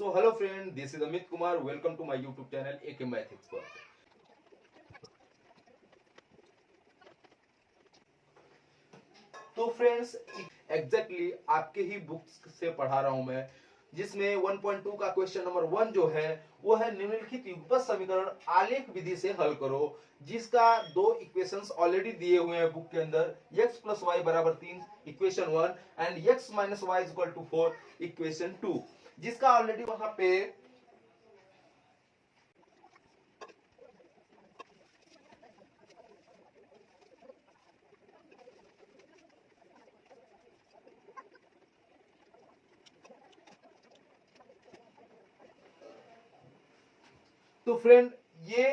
So hello friend, this is Amit Kumar. Welcome to my YouTube channel AK Math Expert. तो friends exactly आपके ही books से पढ़ा रहा हूं मैं, जिसमें 1.2 का क्वेश्चन नंबर 1 जो है वो है निम्नलिखित युगपत समीकरण आलेख विधि से हल करो, जिसका दो इक्वेशंस ऑलरेडी दिए हुए हैं बुक के अंदर, x प्लस वाई बराबर 3 equation 1 and x minus Y equal to 4 equation 2, जिसका ऑलरेडी वहां पे तो फ्रेंड ये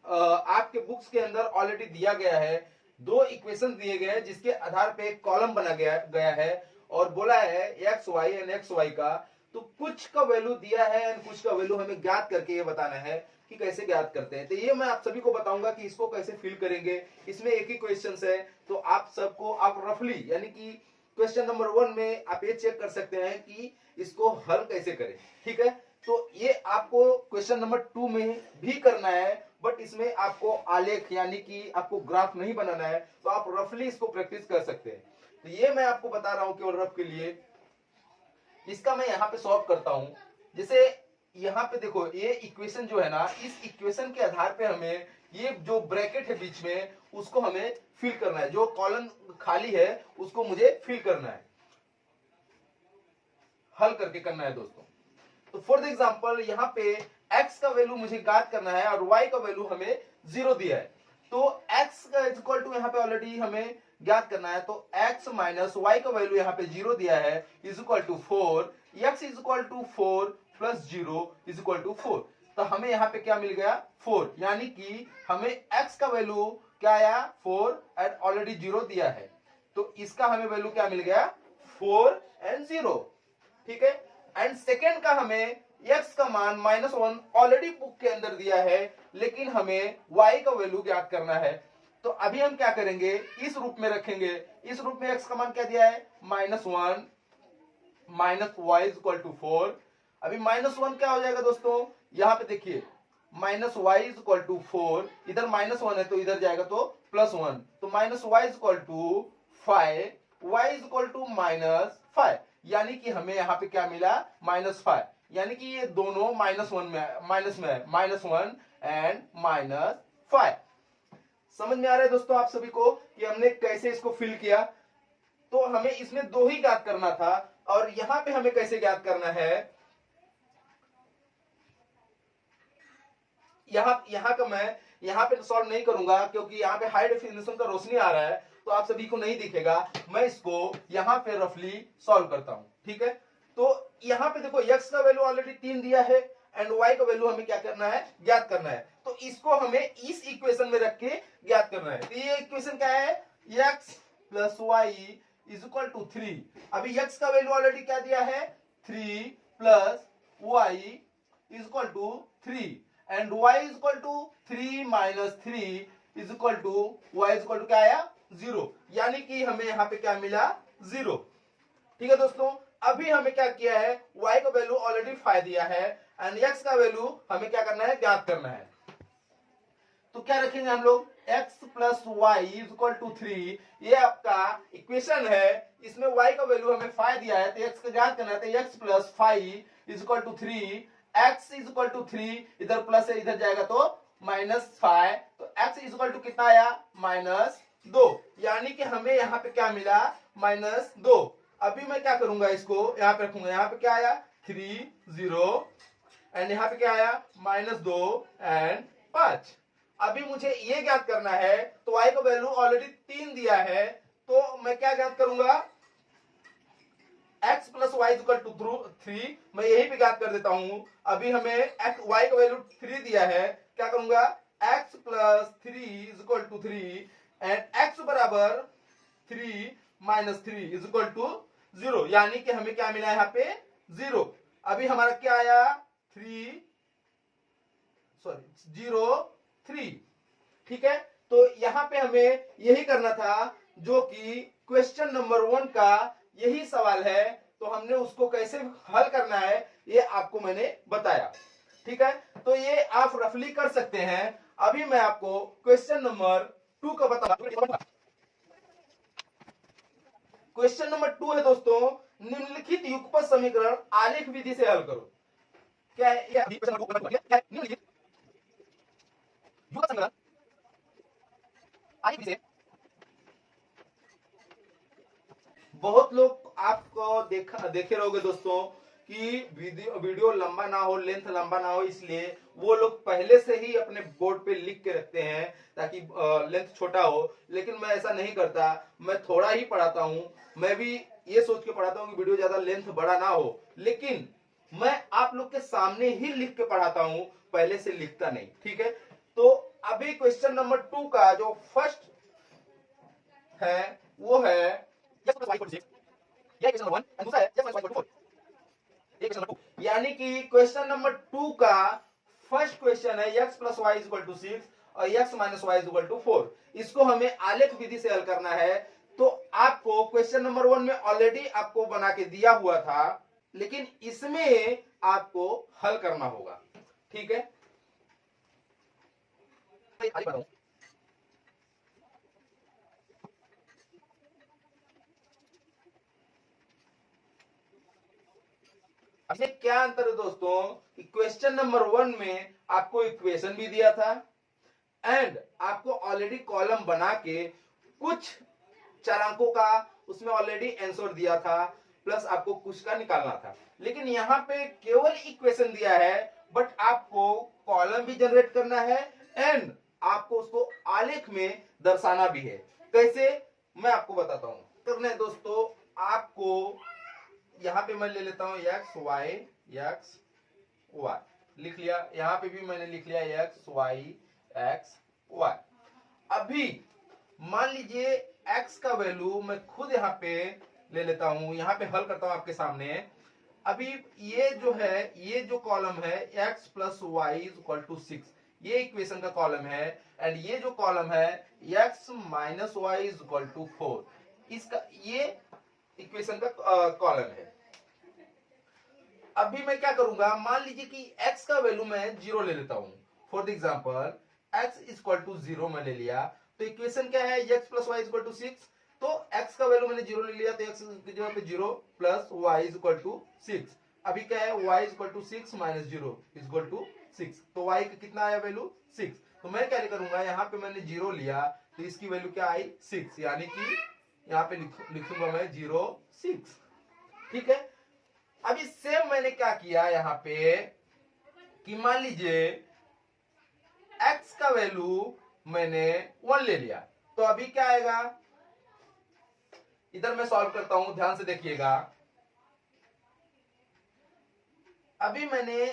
आपके बुक्स के अंदर ऑलरेडी दिया गया है, दो इक्वेशन दिए गए हैं जिसके आधार पे एक कॉलम बना गया है और बोला है X Y and X Y का, तो कुछ का वैल्यू दिया है एंड कुछ का वैल्यू हमें ज्ञात करके ये बताना है कि कैसे ज्ञात करते हैं। तो ये मैं आप सभी को बताऊंगा कि इसको कैसे फिल करेंगे। इसमें एक ही क्वेश्चन है, तो आप सबको आप रफली यानी कि क्वेश्चन नंबर 1 में आप ये चेक कर सकते हैं कि इसको हल कैसे करें। ठीक है, तो ये आपको क्वेश्चन नंबर 2 में भी करना है, बट इसमें आपको आलेख यानी कि आपको ग्राफ नहीं बनाना है, तो आप रफली इसको प्रैक्टिस कर सकते हैं। तो ये मैं आपको बता रहा हूं केवल रफ के लिए। इसका मैं यहाँ पे सॉल्व करता हूं। जैसे यहाँ पे देखो, ये इक्वेशन जो है ना, इस इक्वेशन के आधार पे हमें ये जो ब्रैकेट है बीच में उसको हमें फिल करना है, जो कॉलम खाली है उसको मुझे फिल करना है, हल करके करना है दोस्तों। तो फॉर एग्जांपल यहाँ पे x का वैल्यू मुझे ज्ञात करना है और y का वैल्यू हमें 0 दिया है, तो x का इक्वल टू यहाँ पे ऑलरेडी हमें ज्ञात करना है, तो x माइनस y का वैल्यू यहाँ पे 0 दिया है is equal to 4, x is equal to 4 plus 0 is equal to 4। तो हमें यहाँ पे क्या मिल गया 4, यानी कि हमें x का वैल्यू क्या आया 4 एंड ऑलरेडी 0 दिया है, तो इसका हमें वैल्यू क्या मिल गया 4 एंड 0। ठीक है, एंड सेकेंड का हमें x का मान -1 ऑलरेडी बुक के अंदर दिया है, लेकिन हमें y का वैल्यू ज्ञात करना है। तो अभी हम क्या करेंगे, इस रूप में रखेंगे। इस रूप में x का मान क्या दिया है -1 माइनस वाई इक्वल टू 4। अभी -1 क्या हो जाएगा दोस्तों, यहां पे देखिए माइनस वाई इक्वल टू 4, इधर -1 है तो इधर जाएगा तो +1, तो minus Y equal to 5, y equal to -5, यानी कि हमें यहाँ पे क्या मिला -5, यानी कि ये दोनों -1 में माइनस में है, -1 एंड -5। समझ में आ रहा है दोस्तों आप सभी को कि हमने कैसे इसको फिल किया। तो हमें इसमें दो ही ज्ञात करना था, और यहां पे हमें कैसे ज्ञात करना है, यहाँ का मैं यहाँ पे सॉल्व नहीं करूंगा क्योंकि यहाँ पे हाई डेफिनेशन का रोशनी आ रहा है, तो आप सभी को नहीं दिखेगा। मैं इसको यहाँ पे रफली सॉल्व करता हूं। ठीक है, तो यहाँ पे देखो x का वैल्यू ऑलरेडी 3 दिया है एंड y का वैल्यू हमें क्या करना है ज्ञात करना है, तो इसको हमें इस इक्वेशन में रख के ज्ञात करना है। तो ये इक्वेशन क्या है, x plus y is equal to 3। अभी x का वैल्यू ऑलरेडी क्या दिया है 3 plus y is equal to 3 and y is equal to 3 minus 3 is equal to y is equal to क्या आया 0, यानी कि हमें यहाँ पे क्या मिला 0। ठीक है दोस्तों, अभी हमें क्या किया है, y का वैल्यू ऑलरेडी 5 दिया है एंड x का वैल्यू हमें क्या करना है ज्ञात करना है। तो क्या रखेंगे हम लोग, x plus y is equal to 3, ये आपका इक्वेशन है, इसमें y का वैल्यू हमें 5 दिया है, तो x का ज्ञात करना है, तो x plus 5 is equal to 3, x is equal to 3, इधर प्लस है इधर जाएगा तो -5, तो x इज इक्वल टू कितना आया -2, यानी कि हमें यहाँ पे क्या मिला -2। अभी मैं क्या करूंगा, इसको यहाँ पे रखूंगा, यहाँ पे क्या आया 3 0 एंड यहाँ पे क्या आया -2 एंड 5। अभी मुझे ये ज्ञात करना है, तो y का वैल्यू ऑलरेडी 3 दिया है, तो मैं क्या ज्ञात करूंगा x plus y equal to 3, मैं यही पे ज्ञात कर देता हूं। अभी हमें y का वैल्यू 3 दिया है, क्या करूंगा x plus 3 is equal to 3 and x बराबर 3 माइनस 3 इज इक्वल टू 0, यानी कि हमें क्या मिला यहाँ पे 0। अभी हमारा क्या आया 3 ठीक है, तो यहाँ पे हमें यही करना था जो कि क्वेश्चन नंबर 1 का यही सवाल है, तो हमने उसको कैसे हल करना है ये आपको मैंने बताया। ठीक है, तो ये आप रफली कर सकते हैं। अभी मैं आपको क्वेश्चन नंबर 2 का बताऊंगा। क्वेश्चन नंबर 2 है दोस्तों, निम्नलिखित युगपत समीकरण आलेख विधि से हल करो। क्या है ये? निम्नलिखित युगपत समीकरण आलेख विधि से। बहुत लोग आपको देखे रहोगे दोस्तों कि वीडियो लंबा ना हो, लेंथ लंबा ना हो, इसलिए वो लोग पहले से ही अपने बोर्ड पे लिख के रखते हैं ताकि लेंथ छोटा हो। लेकिन मैं ऐसा नहीं करता, मैं थोड़ा ही पढ़ाता हूं। मैं भी ये सोच के पढ़ाता हूं कि वीडियो ज्यादा लेंथ बड़ा ना हो, लेकिन मैं आप लोग के सामने ही लिख के पढ़ाता हूं, पहले से लिखता नहीं। ठीक है, तो अभी क्वेश्चन नंबर 2 का जो फर्स्ट है वो है x plus y equal to 6, यह क्वेश्चन नंबर 1, और दूसरा है x minus y equal to 4, ये क्वेश्चन नंबर 2। यानी कि क्वेश्चन नंबर 2 का फर्स्ट क्वेश्चन है x plus y is equal to 6 और x minus y is equal to 4। इसको हमें आलेख विधि से हल करना है। तो आपको क्वेश्चन नंबर 1 में ऑलरेडी आपको बना के दिया हुआ था, लेकिन इसमें आपको हल करना होगा। ठीक है, आगे बढ़ो। इसमें क्या अंतर है दोस्तों कि क्वेश्चन नंबर 1 में आपको इक्वेशन भी दिया था एंड आपको ऑलरेडी कॉलम बना के कुछ चरांकों का उसमें ऑलरेडी आंसर दिया था, प्लस आपको कुछ का निकालना था। लेकिन यहाँ पे केवल इक्वेशन दिया है, बट आपको कॉलम भी जनरेट करना है एंड आपको उसको आलेख में दर्शाना भी है। कैसे, मैं आपको बताता हूं। करना है दोस्तों, आपको यहाँ पे मैं ले लेता हूं एक्स वाई लिख लिया, यहाँ पे भी मैंने लिख लिया एक्स वाई। अभी मान लीजिए x का वैल्यू मैं खुद यहाँ पे ले लेता हूं, यहाँ पे हल करता हूं आपके सामने। अभी ये जो है, ये जो कॉलम है x plus y is equal to 6, ये इक्वेशन का कॉलम है एंड ये जो कॉलम है x minus y is equal to 4, इसका ये इक्वेशन का कॉलम है। अभी मैं क्या करूंगा, मान लीजिए कि x का वैल्यू मैं 0 ले लेता हूं। For the example x is equal to 0 मैं ले लिया, तो इक्वेशन क्या है x plus y is equal to 6। तो x का वैल्यू मैंने 0 ले लिया, तो x की जगह पे 0 plus y is equal to 6। अभी क्या है, y is equal to 6 minus 0 is equal to 6, तो y का कितना आया वैल्यू 6। तो मैं क्या करूंगा, यहाँ पे मैंने 0 लिया तो इसकी वैल्यू क्या आई 6, यानी कि यहाँ पे लिखूंगा मैं 0 6। ठीक है, अभी सेम मैंने क्या किया यहाँ पे कि मान लीजिए x का वैल्यू मैंने 1 ले लिया, तो अभी क्या आएगा, इधर मैं सॉल्व करता हूं, ध्यान से देखिएगा। अभी मैंने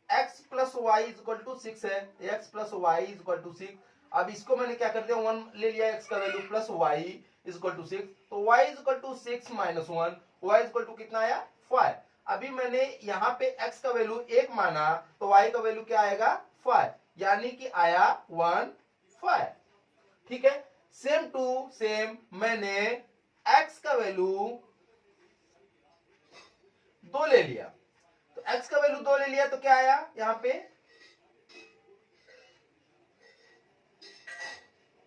x plus y is equal to 6 है, x plus y is equal to 6। अब इसको मैंने क्या कर दिया, 1 ले लिया x का value plus y is equal to 6, तो y is equal to 6 minus 1, y is equal to कितना आया 5। अभी मैंने यहाँ पे x का वैल्यू 1 माना, तो y का वैल्यू क्या आएगा 5, यानी कि आया 1 5। ठीक है, सेम टू सेम मैंने x का वैल्यू 2 ले लिया, तो x का वैल्यू 2 ले लिया तो क्या आया यहाँ पे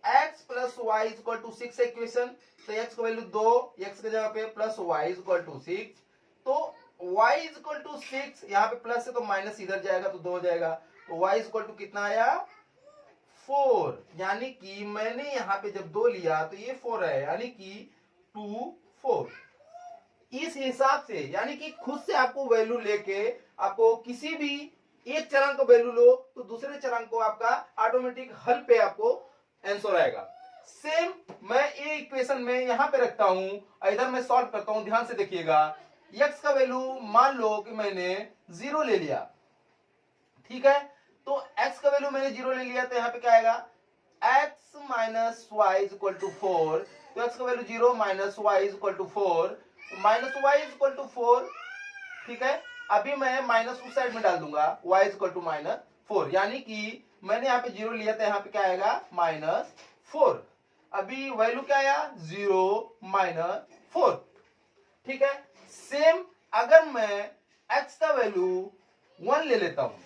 x plus y is equal to 6 equation. तो x का वैल्यू 2, x की जगह पे plus y is equal to 6, तो y इज इक्वल टू 6, यहाँ पे प्लस है तो माइनस इधर जाएगा तो 2 हो जाएगा, तो y इज इक्वल टू कितना आया 4, यानी कि मैंने यहाँ पे जब 2 लिया तो ये 4 है, यानी कि 2 4। इस हिसाब से यानी कि खुद से आपको वैल्यू लेके आपको किसी भी एक चरण का वैल्यू लो तो दूसरे चरण को आपका ऑटोमेटिक हल पे आपको आंसर आएगा। सेम मैं ये इक्वेशन में यहां पे रखता हूं, इधर मैं सॉल्व करता हूं, ध्यान से देखिएगा। x का वैल्यू मान लो कि मैंने 0 ले लिया, ठीक है, तो x का वैल्यू मैंने 0 ले लिया, तो यहां पे क्या आएगा x minus y is equal to 4, तो x का value 0 minus y is equal to 4, minus y is equal to 4। ठीक है, अभी मैं माइनस उस साइड में डाल दूंगा, y is equal to minus 4, यानी कि मैंने यहाँ पे 0 लिया था, यहाँ पे क्या आएगा माइनस 4। अभी वैल्यू क्या आया 0 माइनस 4। ठीक है, सेम अगर मैं x का वैल्यू 1 ले लेता हूं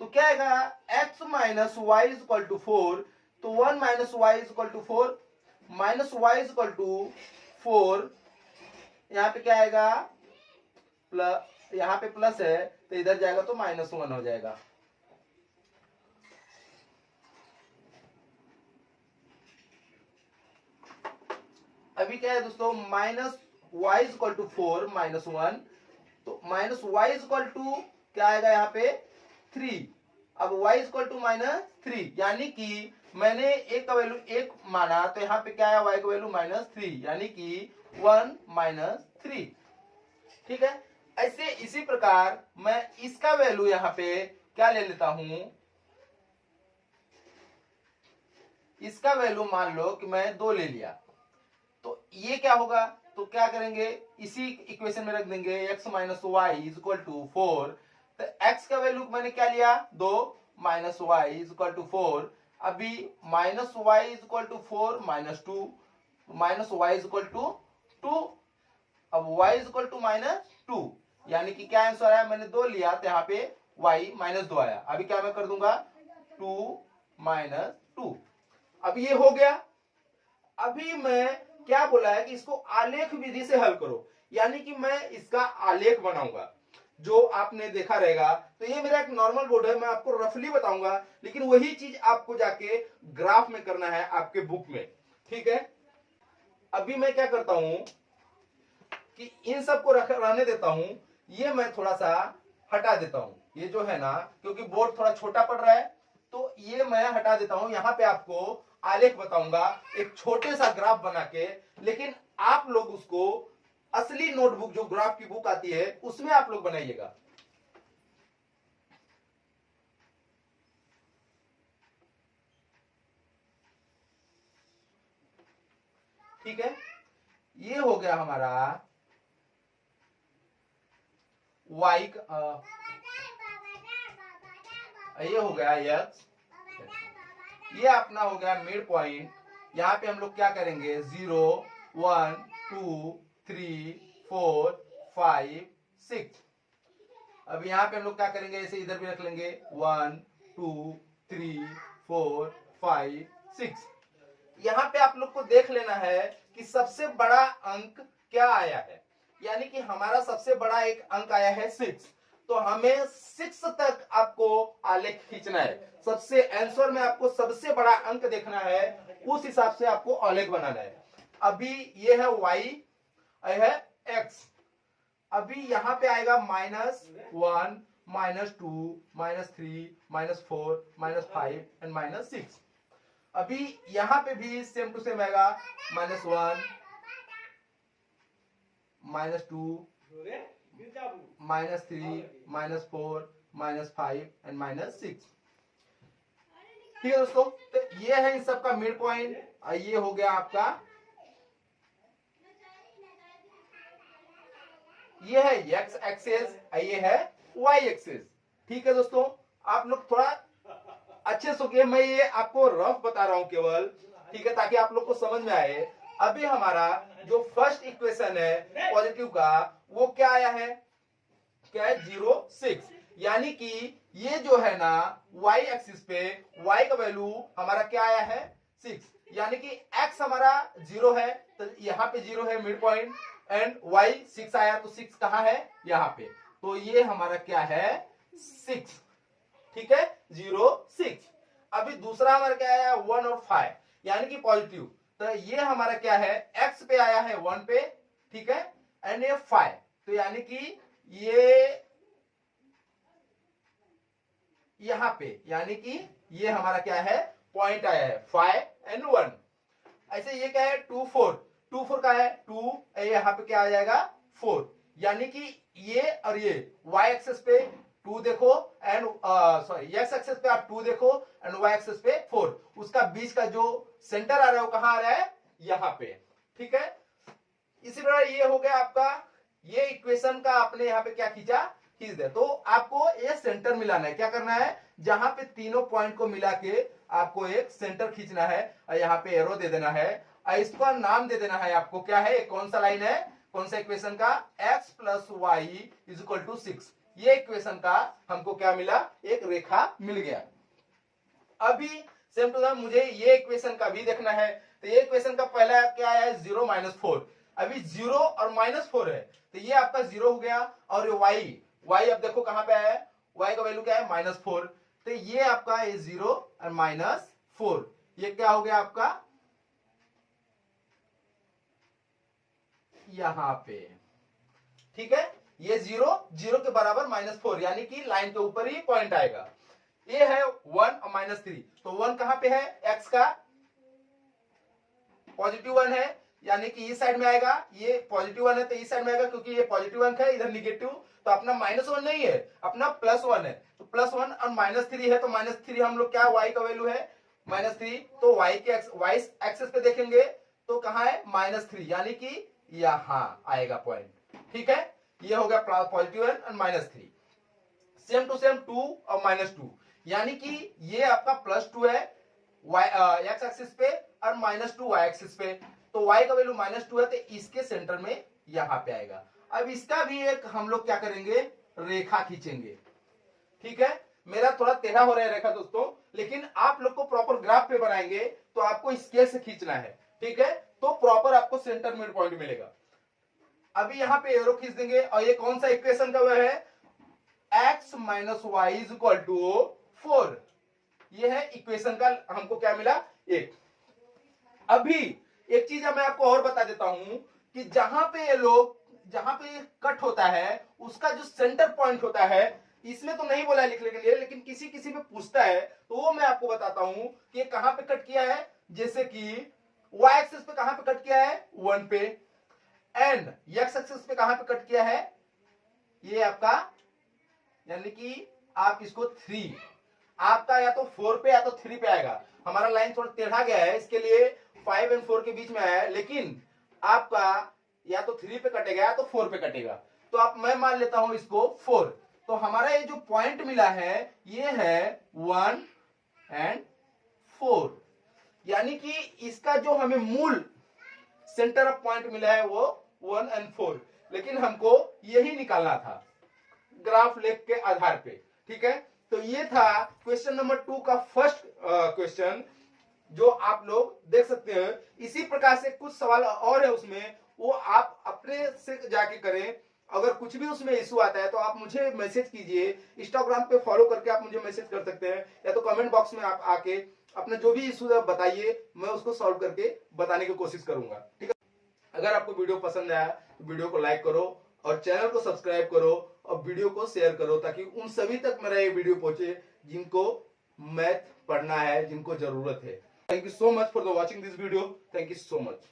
तो क्या आएगा, x minus y is equal to 4, तो 1 minus y is equal to 4, minus y is equal to 4, यहाँ पे क्या आएगा प्लस, यहाँ पे प्लस है तो इधर जाएगा तो -1 हो जाएगा। अभी क्या है दोस्तों, minus y is equal to 4 -1, तो minus y is equal to क्या आएगा यहाँ पे 3, अब y इज इक्वल टू -3, यानी कि मैंने a का वैल्यू 1 माना तो यहाँ पे क्या है y का वैल्यू -3, यानी कि 1 -3। ठीक है, ऐसे इसी प्रकार मैं इसका वैल्यू यहाँ पे क्या ले लेता हूं, इसका वैल्यू मान लो कि मैं 2 ले लिया तो ये क्या होगा, तो क्या करेंगे इसी इक्वेशन में रख देंगे x minus y is equal to 4, तो x का वैल्यू मैंने क्या लिया 2, minus y is equal to 4, अभी minus y is equal to 4 -2, minus y is equal to 2, अब y इज इक्वल टू -2, यानी कि क्या आंसर आया, मैंने 2 लिया तो यहाँ पे y -2 आया। अभी क्या मैं कर दूंगा 2 -2, अब ये हो गया। अभी मैं क्या बोला है कि इसको आलेख विधि से हल करो, यानी कि मैं इसका आलेख बनाऊंगा जो आपने देखा रहेगा। तो ये मेरा एक नॉर्मल बोर्ड है, मैं आपको रफली बताऊंगा, लेकिन वही चीज आपको जाके ग्राफ में करना है आपके बुक में। ठीक है, अभी मैं क्या करता हूं कि इन सबको रहने देता हूं, ये मैं थोड़ा सा हटा देता हूं, ये जो है ना, क्योंकि बोर्ड थोड़ा छोटा पड़ रहा है तो ये मैं हटा देता हूं। यहां पे आपको आलेख बताऊंगा एक छोटे सा ग्राफ बना के, लेकिन आप लोग उसको असली नोटबुक जो ग्राफ की बुक आती है उसमें आप लोग बनाइएगा। ठीक है, ये हो गया हमारा y, ये हो गया x, ये अपना हो गया मिड पॉइंट। यहाँ पे हम लोग क्या करेंगे 0 1 2 3 4 5 6, अब यहाँ पे हम लोग क्या करेंगे ऐसे इधर भी रख लेंगे 1 2 3 4 5 6। यहाँ पे आप लोग को देख लेना है कि सबसे बड़ा अंक क्या आया है, यानी कि हमारा सबसे बड़ा एक अंक आया है 6, तो हमें 6 तक आपको आलेख खींचना है। सबसे आंसर में आपको सबसे बड़ा अंक देखना है, उस हिसाब से आपको आलेख बनाना है। अभी ये है y, यह है x, अभी यहां पे आएगा -1 -2 -3 -4 -5 एंड -6। अभी यहां पे भी सेम टू सेम आएगा -1 -2 -3 -4 -5 एंड -6। ठीक है दोस्तों, तो ये है इन सब का मिड पॉइंट, ये हो गया आपका, ये है x एक्सिस, ये है y एक्सिस। ठीक है दोस्तों, आप लोग थोड़ा अच्छे से, मैं ये आपको रफ बता रहा हूं केवल, ठीक है, ताकि आप लोग को समझ में आए। अभी हमारा जो फर्स्ट इक्वेशन है पॉजिटिव का, वो क्या आया है, क्या है 0 6, यानी कि ये जो है ना y एक्सिस पे y का वैल्यू हमारा क्या आया है 6, यानी कि x हमारा 0 है तो यहाँ पे 0 है मिड पॉइंट, एंड y 6 आया तो 6 कहाँ है यहाँ पे, तो ये हमारा क्या है 6। ठीक है 0 6। अभी दूसरा हमारा क्या आया 1 और 5, यानी कि पॉजिटिव, तो ये हमारा क्या है x पे आया है 1 पे, ठीक है, एंड ये 5, तो यानी कि ये यहां पे, यानी कि ये हमारा क्या है पॉइंट आया है 5 एंड 1। ऐसे ये क्या है 2 4, 2 4 का है 2, यहाँ पे क्या आ जाएगा 4, यानी कि ये और ये y एक्सेस पे 2 देखो एंड सॉरी x एक्सेस पे आप 2 देखो एंड y एक्सेस पे 4, उसका बीच का जो सेंटर आ रहा है वो कहां आ रहा है यहाँ पे। ठीक है, इसी प्रकार ये हो गया आपका, ये इक्वेशन का आपने यहाँ पे क्या खींचा खींच दे, तो आपको ये सेंटर मिलाना है। क्या करना है, जहां पे तीनों पॉइंट को मिला के आपको एक सेंटर खींचना है और यहाँ पे एरो दे देना है, इसका नाम दे देना है आपको, क्या है कौन सा लाइन है, कौन सा इक्वेशन का, x plus y is equal to 6। ये इक्वेशन का हमको क्या मिला, एक रेखा मिल गया। अभी सेम टू सेम मुझे ये इक्वेशन का भी देखना है। तो ये इक्वेशन का पहला क्या है, 0 माइनस 4। अभी 0 और -4 है, तो ये आपका 0 हो गया। और y अब देखो कहां पे आया है, y का वैल्यू क्या है, -4। तो ये आपका ये 0 और -4, ये क्या हो गया आपका यहां पे, ठीक है। ये 0 के बराबर -4, यानी कि लाइन के ऊपर ही पॉइंट आएगा। ये है 1 और -3, तो 1 कहां पे है, x का पॉजिटिव 1 है, यानी कि इस साइड में आएगा। ये पॉजिटिव 1 है तो इस साइड में आएगा, क्योंकि ये पॉजिटिव अंक है, इधर निगेटिव, तो अपना -1 नहीं है, अपना +1 है। तो +1 और -3 है, तो -3 हम लोग क्या, y का वैल्यू है -3, तो y एक्सिस पे देखेंगे तो कहां है, -3, यानी कि यहां आएगा पॉइंट, ठीक है। ये हो गया पॉजिटिव 1 और -3। सेम टू सेम 2 और -2, यानी कि ये आपका +2 है x एक्सिस पे और -2 y एक्सिस पे। तो y का वैल्यू -2 है, तो इसके सेंटर में यहां पे आएगा। अब इसका भी एक हम लोग क्या करेंगे, रेखा खींचेंगे, ठीक है। मेरा थोड़ा टेढ़ा हो रहा है रेखा दोस्तों, लेकिन आप लोग को प्रॉपर ग्राफ पे बनाएंगे तो आपको स्केल से खींचना है, ठीक है। तो प्रॉपर आपको सेंटर मिड पॉइंट मिलेगा। अभी यहां पे एरो खींच देंगे, और ये कौन सा इक्वेशन का वह है, x minus y is equal to 4। ये है इक्वेशन का हमको क्या मिला, एक। अभी एक चीज मैं आपको और बता देता हूं कि जहां पे कट होता है उसका जो सेंटर पॉइंट होता है, इसमें तो नहीं बोला है लिखने के लिए, लेकिन किसी किसी में पूछता है, तो वो मैं आपको बताता हूं कि कहां पे कट किया है। जैसे कि y एक्सिस पे कहां पे कट किया है, 1 पे, एंड x एक्सिस पे कहां पे कट किया है, ये आपका, यानी कि आप इसको 3, आपका या तो 4 पे या तो 3 पे आएगा। हमारा लाइन थोड़ा टेढ़ा गया है, इसके लिए 5 और 4 के बीच में आया है, लेकिन आपका या तो 3 पे कटेगा या तो 4 पे कटेगा। तो आप, मैं मान लेता हूं इसको 4। तो हमारा ये जो पॉइंट मिला है ये है 1 एंड 4, यानी कि इसका जो हमें मूल सेंटर ऑफ पॉइंट मिला है वो 1 एंड 4, लेकिन हमको यही निकालना था ग्राफ लेख के आधार पे, ठीक है। तो ये था क्वेश्चन नंबर 2 का फर्स्ट क्वेश्चन, जो आप लोग देख सकते हैं। इसी प्रकार से कुछ सवाल और है उसमें, वो आप अपने से जाके करें। अगर कुछ भी उसमें इशू आता है तो आप मुझे मैसेज कीजिए, इंस्टाग्राम पे फॉलो करके आप मुझे मैसेज कर सकते हैं, या तो कमेंट बॉक्स में आप आके अपना जो भी इशू है बताइए, मैं उसको सॉल्व करके बताने की कोशिश करूंगा, ठीक है। अगर आपको वीडियो पसंद आया तो वीडियो को लाइक करो और चैनल को सब्सक्राइब करो और वीडियो को शेयर करो, ताकि उन सभी तक मेरा ये वीडियो पहुंचे जिनको मैथ पढ़ना है, जिनको जरूरत है। Thank you so much for the watching this video. Thank you so much.